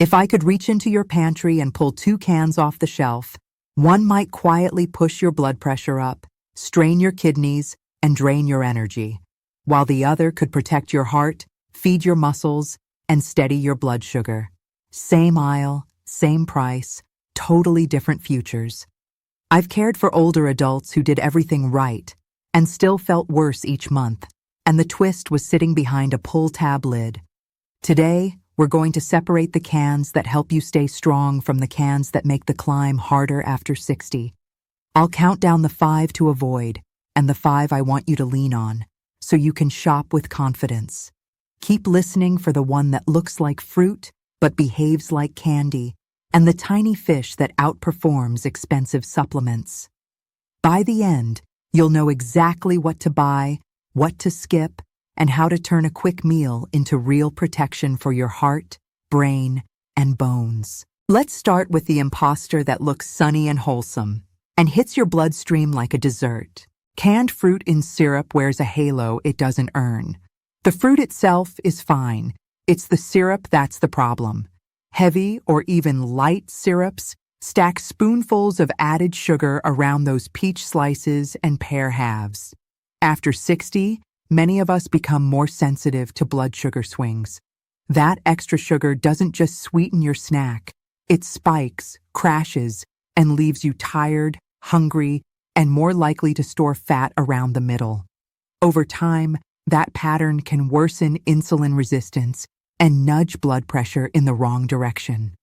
If I could reach into your pantry and pull 2 cans off the shelf, one might quietly push your blood pressure up, strain your kidneys, and drain your energy, while the other could protect your heart, feed your muscles, and steady your blood sugar. Same aisle, same price, totally different futures. I've cared for older adults who did everything right and still felt worse each month, and the twist was sitting behind a pull-tab lid. Today, we're going to separate the cans that help you stay strong from the cans that make the climb harder after 60. I'll count down the 5 to avoid and the 5 I want you to lean on, so you can shop with confidence. Keep listening for the one that looks like fruit but behaves like candy, and the tiny fish that outperforms expensive supplements. By the end, you'll know exactly what to buy, what to skip, and how to turn a quick meal into real protection for your heart, brain, and bones. Let's start with the imposter that looks sunny and wholesome and hits your bloodstream like a dessert. Canned fruit in syrup wears a halo it doesn't earn. The fruit itself is fine. It's the syrup that's the problem. Heavy or even light syrups stack spoonfuls of added sugar around those peach slices and pear halves. After 60, many of us become more sensitive to blood sugar swings. That extra sugar doesn't just sweeten your snack. It spikes, crashes, and leaves you tired, hungry, and more likely to store fat around the middle. Over time, that pattern can worsen insulin resistance and nudge blood pressure in the wrong direction.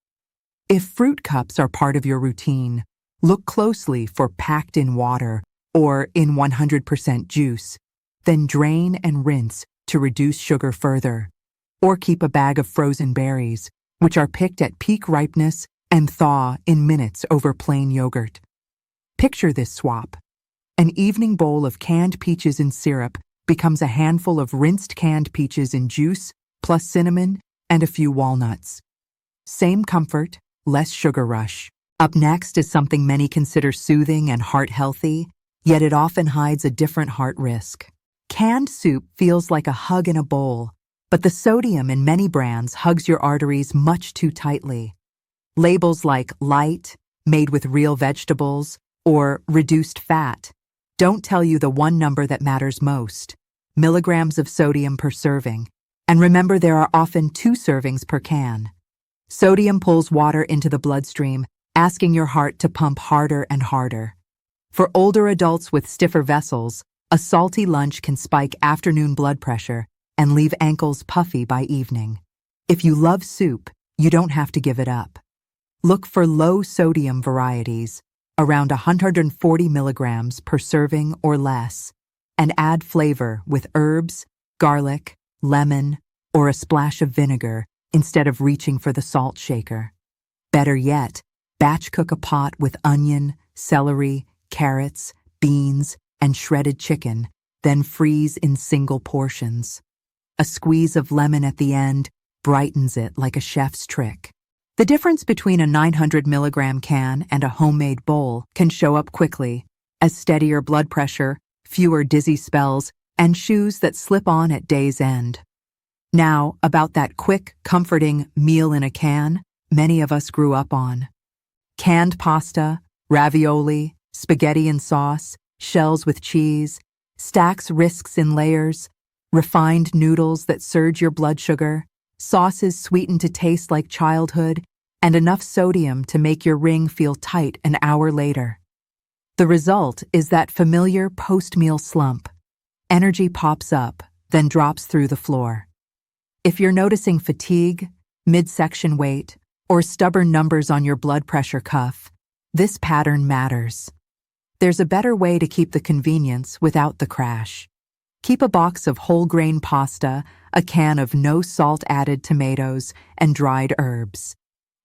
If fruit cups are part of your routine, look closely for packed in water or in 100% juice. Then drain and rinse to reduce sugar further. Or keep a bag of frozen berries, which are picked at peak ripeness and thaw in minutes over plain yogurt. Picture this swap. An evening bowl of canned peaches in syrup becomes a handful of rinsed canned peaches in juice, plus cinnamon and a few walnuts. Same comfort, less sugar rush. Up next is something many consider soothing and heart-healthy, yet it often hides a different heart risk. Canned soup feels like a hug in a bowl, but the sodium in many brands hugs your arteries much too tightly. Labels like light, made with real vegetables, or reduced fat don't tell you the one number that matters most: milligrams of sodium per serving. And remember, there are often 2 servings per can. Sodium pulls water into the bloodstream, asking your heart to pump harder and harder. For older adults with stiffer vessels, a salty lunch can spike afternoon blood pressure and leave ankles puffy by evening. If you love soup, you don't have to give it up. Look for low-sodium varieties, around 140 milligrams per serving or less, and add flavor with herbs, garlic, lemon, or a splash of vinegar instead of reaching for the salt shaker. Better yet, batch cook a pot with onion, celery, carrots, beans, and shredded chicken, then freeze in single portions. A squeeze of lemon at the end brightens it like a chef's trick. The difference between a 900 milligram can and a homemade bowl can show up quickly, as steadier blood pressure, fewer dizzy spells, and shoes that slip on at day's end. Now, about that quick, comforting meal in a can many of us grew up on. Canned pasta, ravioli, spaghetti and sauce, shells with cheese, stacks risks in layers, refined noodles that surge your blood sugar, sauces sweetened to taste like childhood, and enough sodium to make your ring feel tight an hour later. The result is that familiar post-meal slump. Energy pops up, then drops through the floor. If you're noticing fatigue, midsection weight, or stubborn numbers on your blood pressure cuff, this pattern matters. There's a better way to keep the convenience without the crash. Keep a box of whole grain pasta, a can of no salt added tomatoes, and dried herbs.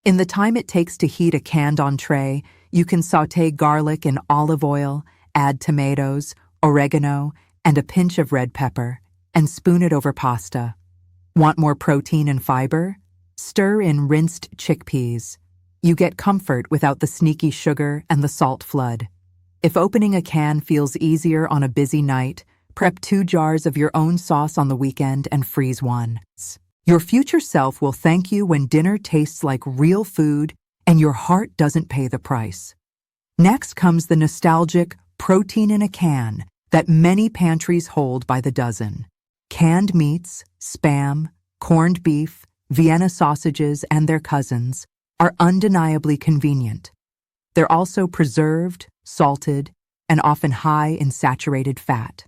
In the time it takes to heat a canned entree, you can sauté garlic in olive oil, add tomatoes, oregano, and a pinch of red pepper, and spoon it over pasta. Want more protein and fiber? Stir in rinsed chickpeas. You get comfort without the sneaky sugar and the salt flood. If opening a can feels easier on a busy night, prep 2 jars of your own sauce on the weekend and freeze one. Your future self will thank you when dinner tastes like real food and your heart doesn't pay the price. Next comes the nostalgic protein in a can that many pantries hold by the dozen. Canned meats, Spam, corned beef, Vienna sausages, and their cousins are undeniably convenient. They're also preserved, salted, and often high in saturated fat.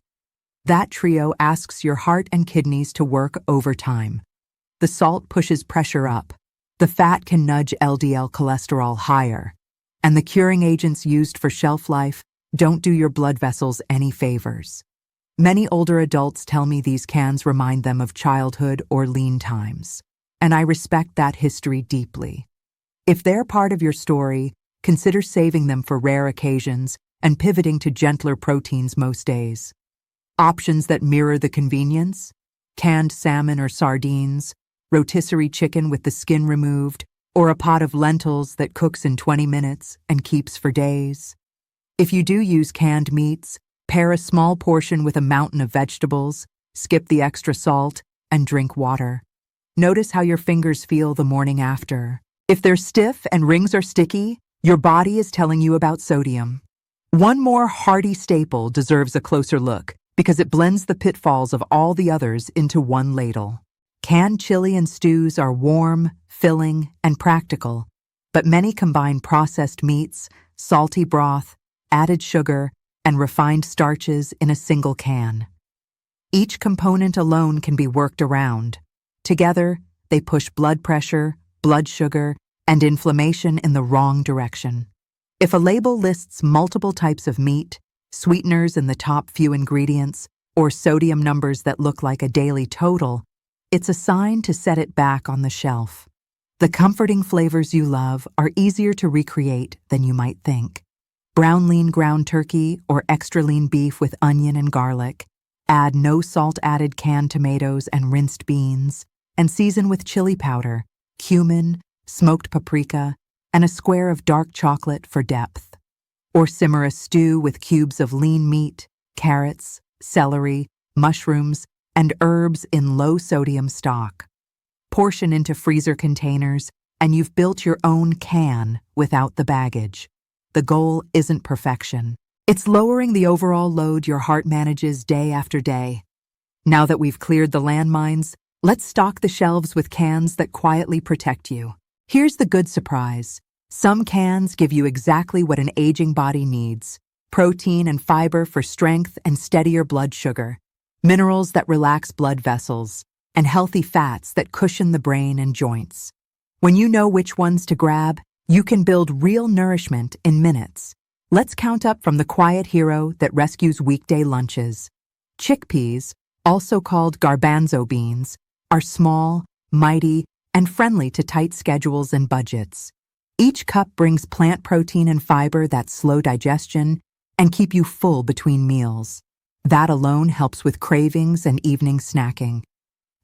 That trio asks your heart and kidneys to work overtime. The salt pushes pressure up, the fat can nudge LDL cholesterol higher, and the curing agents used for shelf life don't do your blood vessels any favors. Many older adults tell me these cans remind them of childhood or lean times, and I respect that history deeply. If they're part of your story, consider saving them for rare occasions and pivoting to gentler proteins most days. Options that mirror the convenience: canned salmon or sardines, rotisserie chicken with the skin removed, or a pot of lentils that cooks in 20 minutes and keeps for days. If you do use canned meats, pair a small portion with a mountain of vegetables, skip the extra salt, and drink water. Notice how your fingers feel the morning after. If they're stiff and rings are sticky, your body is telling you about sodium. One more hearty staple deserves a closer look because it blends the pitfalls of all the others into one ladle. Canned chili and stews are warm, filling, and practical, but many combine processed meats, salty broth, added sugar, and refined starches in a single can. Each component alone can be worked around. Together, they push blood pressure, blood sugar, and inflammation in the wrong direction. If a label lists multiple types of meat, sweeteners in the top few ingredients, or sodium numbers that look like a daily total, it's a sign to set it back on the shelf. The comforting flavors you love are easier to recreate than you might think. Brown lean ground turkey or extra lean beef with onion and garlic. Add no salt added canned tomatoes and rinsed beans, and season with chili powder, cumin, smoked paprika, and a square of dark chocolate for depth. Or simmer a stew with cubes of lean meat, carrots, celery, mushrooms, and herbs in low-sodium stock. Portion into freezer containers, and you've built your own can without the baggage. The goal isn't perfection. It's lowering the overall load your heart manages day after day. Now that we've cleared the landmines, let's stock the shelves with cans that quietly protect you. Here's the good surprise. Some cans give you exactly what an aging body needs: protein and fiber for strength and steadier blood sugar, minerals that relax blood vessels, and healthy fats that cushion the brain and joints. When you know which ones to grab, you can build real nourishment in minutes. Let's count up from the quiet hero that rescues weekday lunches. Chickpeas, also called garbanzo beans, are small, mighty, and friendly to tight schedules and budgets. Each cup brings plant protein and fiber that slow digestion and keep you full between meals. That alone helps with cravings and evening snacking.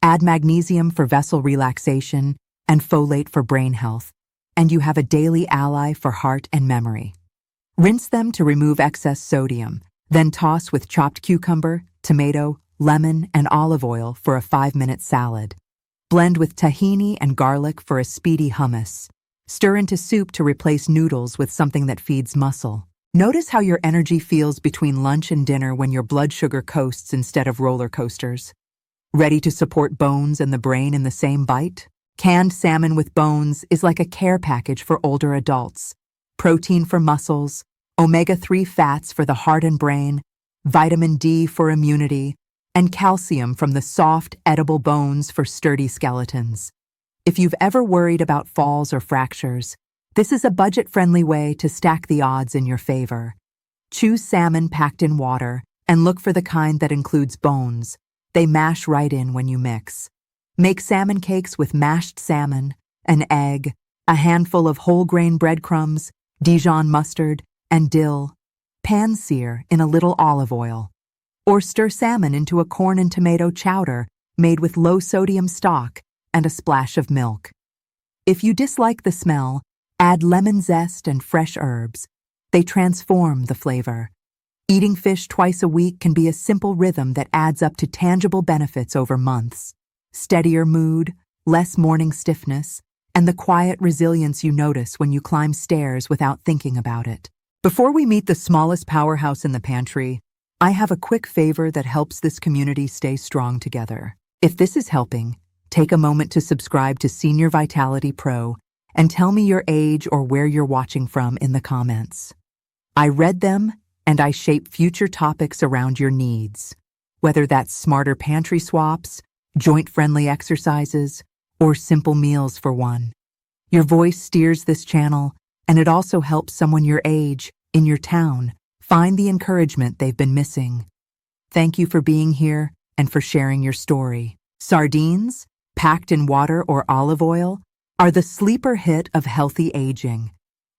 Add magnesium for vessel relaxation and folate for brain health, and you have a daily ally for heart and memory. Rinse them to remove excess sodium, then toss with chopped cucumber, tomato, lemon, and olive oil for a 5-minute salad. Blend with tahini and garlic for a speedy hummus. Stir into soup to replace noodles with something that feeds muscle. Notice how your energy feels between lunch and dinner when your blood sugar coasts instead of roller coasters. Ready to support bones and the brain in the same bite? Canned salmon with bones is like a care package for older adults. Protein for muscles, omega-3 fats for the heart and brain, vitamin D for immunity, and calcium from the soft, edible bones for sturdy skeletons. If you've ever worried about falls or fractures, this is a budget-friendly way to stack the odds in your favor. Choose salmon packed in water and look for the kind that includes bones. They mash right in when you mix. Make salmon cakes with mashed salmon, an egg, a handful of whole grain breadcrumbs, Dijon mustard, and dill. Pan sear in a little olive oil. Or stir salmon into a corn and tomato chowder made with low-sodium stock and a splash of milk. If you dislike the smell, add lemon zest and fresh herbs. They transform the flavor. Eating fish twice a week can be a simple rhythm that adds up to tangible benefits over months. Steadier mood, less morning stiffness, and the quiet resilience you notice when you climb stairs without thinking about it. Before we meet the smallest powerhouse in the pantry, I have a quick favor that helps this community stay strong together. If this is helping, take a moment to subscribe to Senior Vitality Pro and tell me your age or where you're watching from in the comments. I read them and I shape future topics around your needs, whether that's smarter pantry swaps, joint-friendly exercises, or simple meals for one. Your voice steers this channel, and it also helps someone your age, in your town, find the encouragement they've been missing. Thank you for being here and for sharing your story. Sardines, packed in water or olive oil, are the sleeper hit of healthy aging.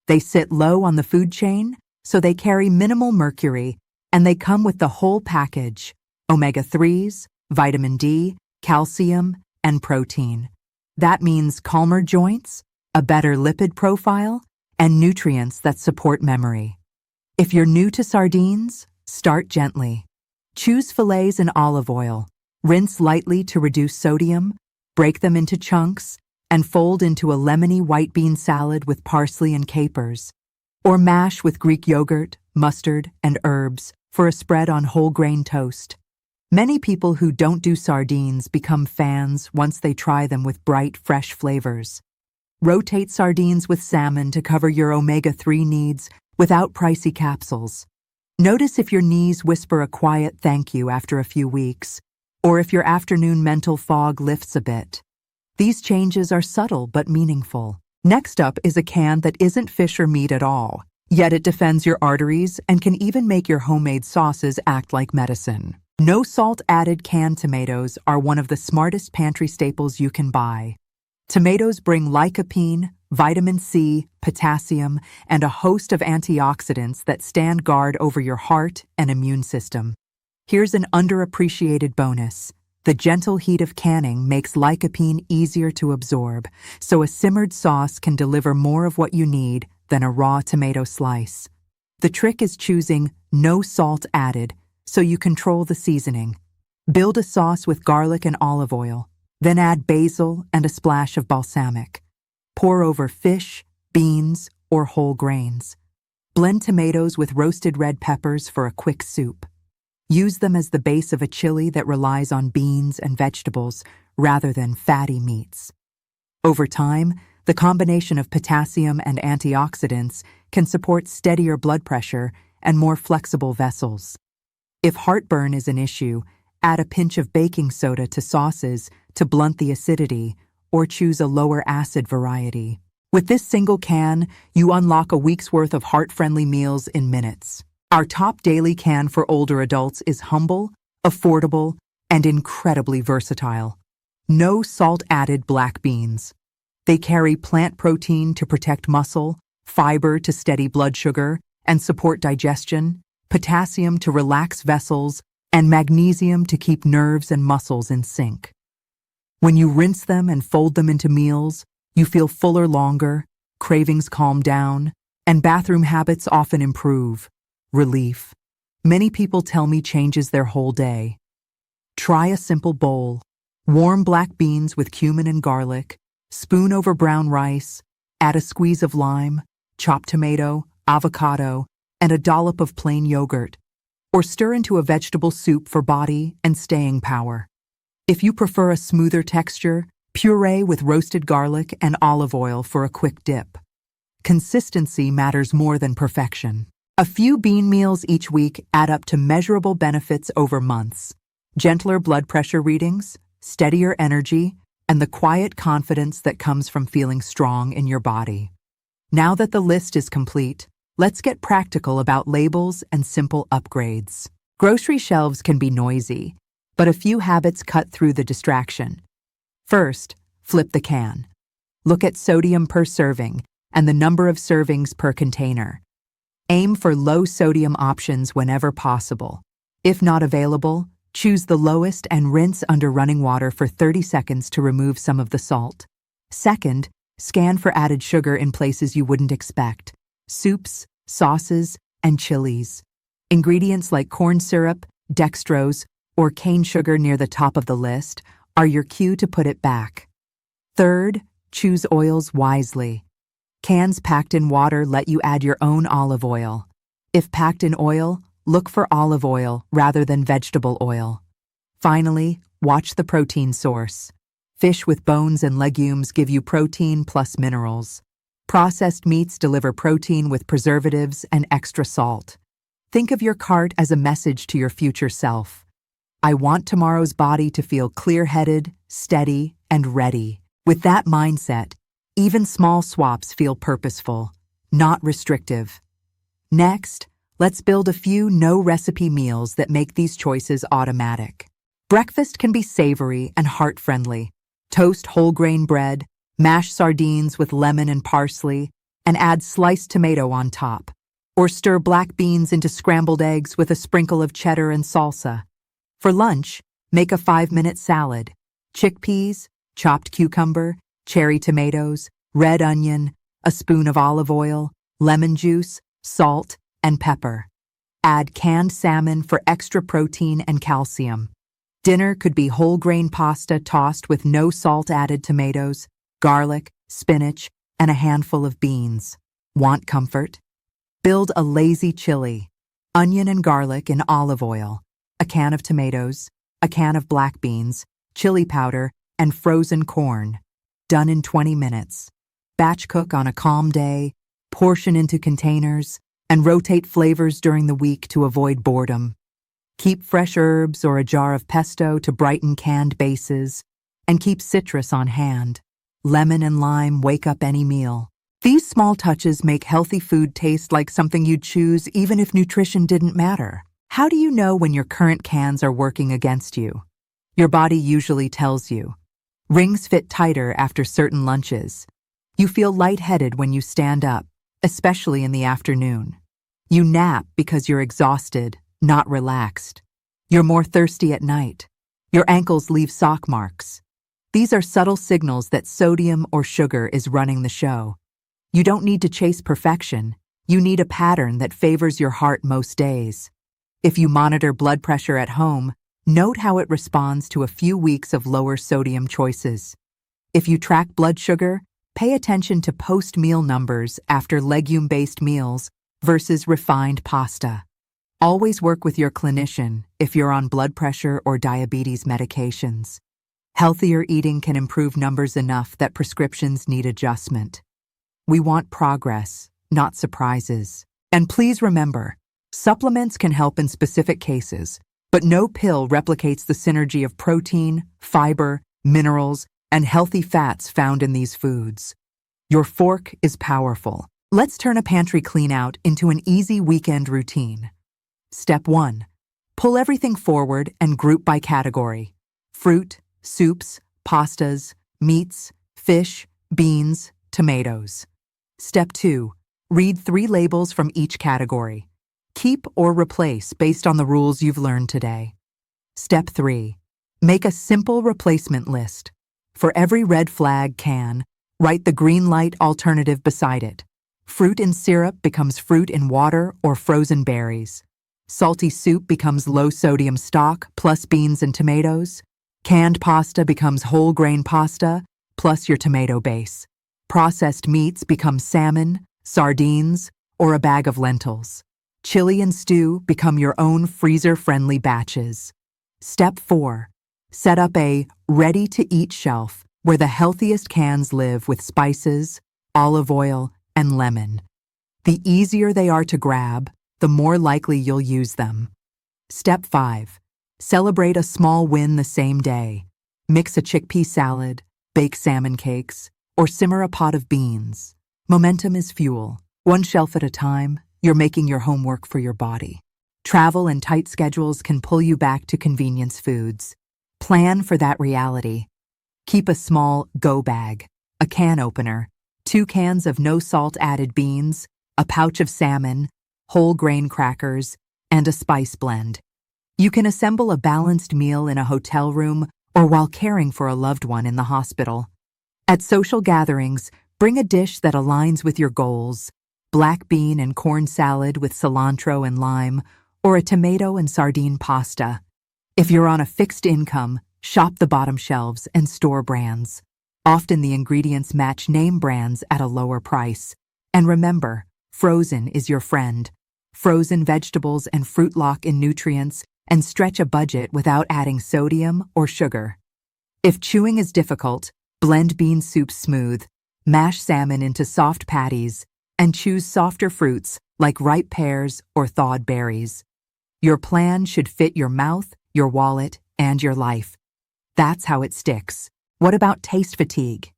They sit low on the food chain, so they carry minimal mercury, and they come with the whole package: omega-3s, vitamin D, calcium, and protein. That means calmer joints, a better lipid profile, and nutrients that support memory. If you're new to sardines, start gently. Choose fillets in olive oil, rinse lightly to reduce sodium, break them into chunks, and fold into a lemony white bean salad with parsley and capers, or mash with Greek yogurt, mustard, and herbs for a spread on whole grain toast. Many people who don't do sardines become fans once they try them with bright, fresh flavors. Rotate sardines with salmon to cover your omega-3 needs without pricey capsules. Notice if your knees whisper a quiet thank you after a few weeks, or if your afternoon mental fog lifts a bit. These changes are subtle but meaningful. Next up is a can that isn't fish or meat at all, yet it defends your arteries and can even make your homemade sauces act like medicine. No salt-added canned tomatoes are one of the smartest pantry staples you can buy. Tomatoes bring lycopene, vitamin C, potassium, and a host of antioxidants that stand guard over your heart and immune system. Here's an underappreciated bonus. The gentle heat of canning makes lycopene easier to absorb, so a simmered sauce can deliver more of what you need than a raw tomato slice. The trick is choosing no salt added, so you control the seasoning. Build a sauce with garlic and olive oil, then add basil and a splash of balsamic. Pour over fish, beans, or whole grains. Blend tomatoes with roasted red peppers for a quick soup. Use them as the base of a chili that relies on beans and vegetables rather than fatty meats. Over time, the combination of potassium and antioxidants can support steadier blood pressure and more flexible vessels. If heartburn is an issue, add a pinch of baking soda to sauces to blunt the acidity, or choose a lower acid variety. With this single can, you unlock a week's worth of heart-friendly meals in minutes. Our top daily can for older adults is humble, affordable, and incredibly versatile. No salt-added black beans. They carry plant protein to protect muscle, fiber to steady blood sugar and support digestion, potassium to relax vessels, and magnesium to keep nerves and muscles in sync. When you rinse them and fold them into meals, you feel fuller longer, cravings calm down, and bathroom habits often improve. Relief. Many people tell me changes their whole day. Try a simple bowl. Warm black beans with cumin and garlic, spoon over brown rice, add a squeeze of lime, chopped tomato, avocado, and a dollop of plain yogurt, or stir into a vegetable soup for body and staying power. If you prefer a smoother texture, puree with roasted garlic and olive oil for a quick dip. Consistency matters more than perfection. A few bean meals each week add up to measurable benefits over months. Gentler blood pressure readings, steadier energy, and the quiet confidence that comes from feeling strong in your body. Now that the list is complete, let's get practical about labels and simple upgrades. Grocery shelves can be noisy, but a few habits cut through the distraction. First, flip the can. Look at sodium per serving and the number of servings per container. Aim for low sodium options whenever possible. If not available, choose the lowest and rinse under running water for 30 seconds to remove some of the salt. Second, scan for added sugar in places you wouldn't expect: soups, sauces, and chilies. Ingredients like corn syrup, dextrose, or cane sugar near the top of the list are your cue to put it back. Third, choose oils wisely. Cans packed in water let you add your own olive oil. If packed in oil, look for olive oil rather than vegetable oil. Finally, watch the protein source. Fish with bones and legumes give you protein plus minerals. Processed meats deliver protein with preservatives and extra salt. Think of your cart as a message to your future self. I want tomorrow's body to feel clear-headed, steady, and ready. With that mindset, even small swaps feel purposeful, not restrictive. Next, let's build a few no-recipe meals that make these choices automatic. Breakfast can be savory and heart-friendly. Toast whole grain bread, mash sardines with lemon and parsley, and add sliced tomato on top. Or stir black beans into scrambled eggs with a sprinkle of cheddar and salsa. For lunch, make a 5-minute salad. Chickpeas, chopped cucumber, cherry tomatoes, red onion, a spoon of olive oil, lemon juice, salt, and pepper. Add canned salmon for extra protein and calcium. Dinner could be whole grain pasta tossed with no salt added tomatoes, garlic, spinach, and a handful of beans. Want comfort? Build a lazy chili. Onion and garlic in olive oil, a can of tomatoes, a can of black beans, chili powder, and frozen corn. Done in 20 minutes. Batch cook on a calm day, portion into containers, and rotate flavors during the week to avoid boredom. Keep fresh herbs or a jar of pesto to brighten canned bases, and keep citrus on hand. Lemon and lime wake up any meal. These small touches make healthy food taste like something you'd choose even if nutrition didn't matter. How do you know when your current cans are working against you? Your body usually tells you. Rings fit tighter after certain lunches. You feel lightheaded when you stand up, especially in the afternoon. You nap because you're exhausted, not relaxed. You're more thirsty at night. Your ankles leave sock marks. These are subtle signals that sodium or sugar is running the show. You don't need to chase perfection. You need a pattern that favors your heart most days. If you monitor blood pressure at home, note how it responds to a few weeks of lower sodium choices. If you track blood sugar, pay attention to post-meal numbers after legume-based meals versus refined pasta. Always work with your clinician if you're on blood pressure or diabetes medications. Healthier eating can improve numbers enough that prescriptions need adjustment. We want progress, not surprises. And please remember, supplements can help in specific cases, but no pill replicates the synergy of protein, fiber, minerals, and healthy fats found in these foods. Your fork is powerful. Let's turn a pantry clean-out into an easy weekend routine. Step 1. Pull everything forward and group by category. Fruit, soups, pastas, meats, fish, beans, tomatoes. Step 2. Read 3 labels from each category. Keep or replace based on the rules you've learned today. Step 3. Make a simple replacement list. For every red flag can, write the green light alternative beside it. Fruit in syrup becomes fruit in water or frozen berries. Salty soup becomes low-sodium stock plus beans and tomatoes. Canned pasta becomes whole grain pasta plus your tomato base. Processed meats become salmon, sardines, or a bag of lentils. Chili and stew become your own freezer-friendly batches. Step 4. Set up a ready-to-eat shelf where the healthiest cans live with spices, olive oil, and lemon. The easier they are to grab, the more likely you'll use them. Step 5. Celebrate a small win the same day. Mix a chickpea salad, bake salmon cakes, or simmer a pot of beans. Momentum is fuel. One shelf at a time, you're making your homework for your body. Travel and tight schedules can pull you back to convenience foods. Plan for that reality. Keep a small go bag, a can opener, 2 cans of no-salt added beans, a pouch of salmon, whole grain crackers, and a spice blend. You can assemble a balanced meal in a hotel room or while caring for a loved one in the hospital. At social gatherings, bring a dish that aligns with your goals: black bean and corn salad with cilantro and lime, or a tomato and sardine pasta. If you're on a fixed income, shop the bottom shelves and store brands. Often the ingredients match name brands at a lower price. And remember, frozen is your friend. Frozen vegetables and fruit lock in nutrients and stretch a budget without adding sodium or sugar. If chewing is difficult, blend bean soup smooth, mash salmon into soft patties, and choose softer fruits like ripe pears or thawed berries. Your plan should fit your mouth, your wallet, and your life. That's how it sticks. What about taste fatigue?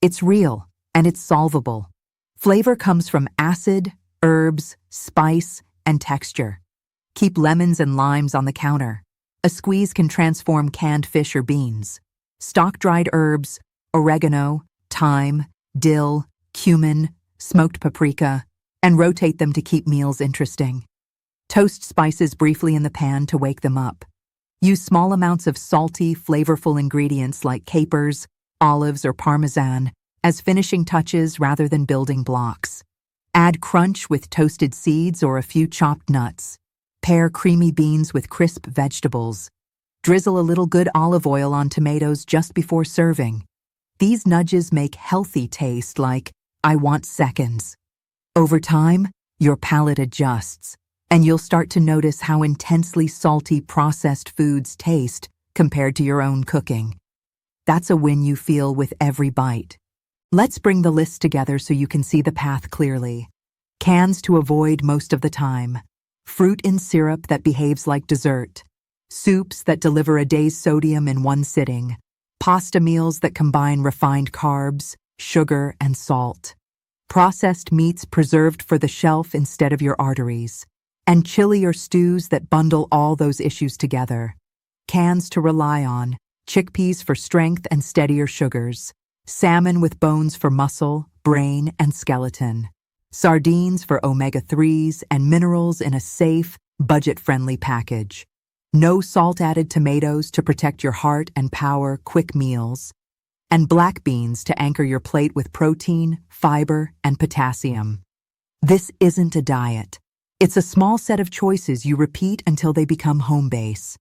It's real, and it's solvable. Flavor comes from acid, herbs, spice, and texture. Keep lemons and limes on the counter. A squeeze can transform canned fish or beans. Stock dried herbs, oregano, thyme, dill, cumin, smoked paprika, and rotate them to keep meals interesting. Toast spices briefly in the pan to wake them up. Use small amounts of salty, flavorful ingredients like capers, olives, or parmesan as finishing touches rather than building blocks. Add crunch with toasted seeds or a few chopped nuts. Pair creamy beans with crisp vegetables. Drizzle a little good olive oil on tomatoes just before serving. These nudges make healthy taste like, I want seconds. Over time, your palate adjusts, and you'll start to notice how intensely salty processed foods taste compared to your own cooking. That's a win you feel with every bite. Let's bring the list together so you can see the path clearly. Cans to avoid most of the time. Fruit in syrup that behaves like dessert. Soups that deliver a day's sodium in one sitting. Pasta meals that combine refined carbs, sugar, and salt. Processed meats preserved for the shelf instead of your arteries. And chili or stews that bundle all those issues together. Cans to rely on, chickpeas for strength and steadier sugars, salmon with bones for muscle, brain, and skeleton, sardines for omega-3s and minerals in a safe, budget-friendly package. No salt-added tomatoes to protect your heart and power quick meals, and black beans to anchor your plate with protein, fiber, and potassium. This isn't a diet. It's a small set of choices you repeat until they become home base.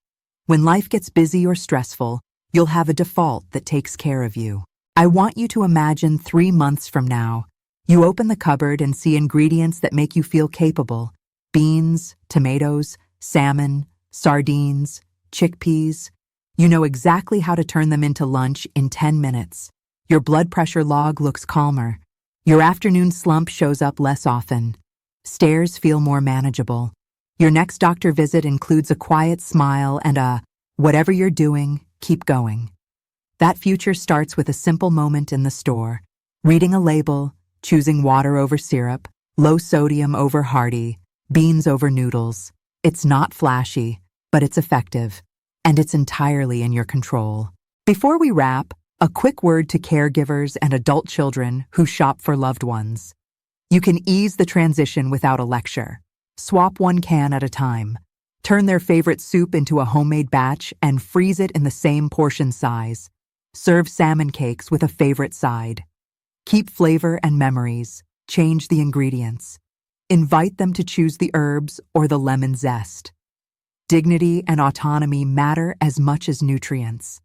When life gets busy or stressful, you'll have a default that takes care of you. I want you to imagine 3 months from now, you open the cupboard and see ingredients that make you feel capable. Beans, tomatoes, salmon, sardines, chickpeas. You know exactly how to turn them into lunch in 10 minutes. Your blood pressure log looks calmer. Your afternoon slump shows up less often. Stairs feel more manageable. Your next doctor visit includes a quiet smile and a, whatever you're doing, keep going. That future starts with a simple moment in the store. Reading a label, choosing water over syrup, low sodium over hearty, beans over noodles. It's not flashy, but it's effective. And it's entirely in your control. Before we wrap, a quick word to caregivers and adult children who shop for loved ones. You can ease the transition without a lecture. Swap one can at a time. Turn their favorite soup into a homemade batch and freeze it in the same portion size. Serve salmon cakes with a favorite side. Keep flavor and memories. Change the ingredients. Invite them to choose the herbs or the lemon zest. Dignity and autonomy matter as much as nutrients.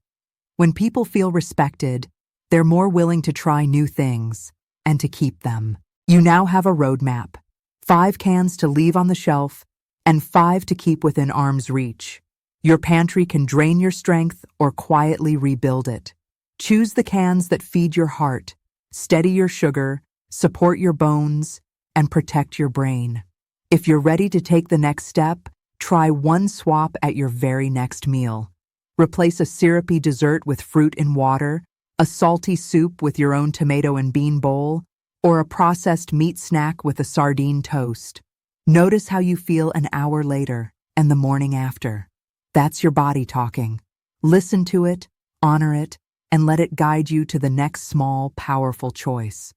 When people feel respected, they're more willing to try new things and to keep them. You now have a roadmap. 5 cans to leave on the shelf and 5 to keep within arm's reach. Your pantry can drain your strength or quietly rebuild it. Choose the cans that feed your heart, steady your sugar, support your bones, and protect your brain. If you're ready to take the next step, try one swap at your very next meal. Replace a syrupy dessert with fruit and water, a salty soup with your own tomato and bean bowl, or a processed meat snack with a sardine toast. Notice how you feel an hour later and the morning after. That's your body talking. Listen to it, honor it, and let it guide you to the next small, powerful choice.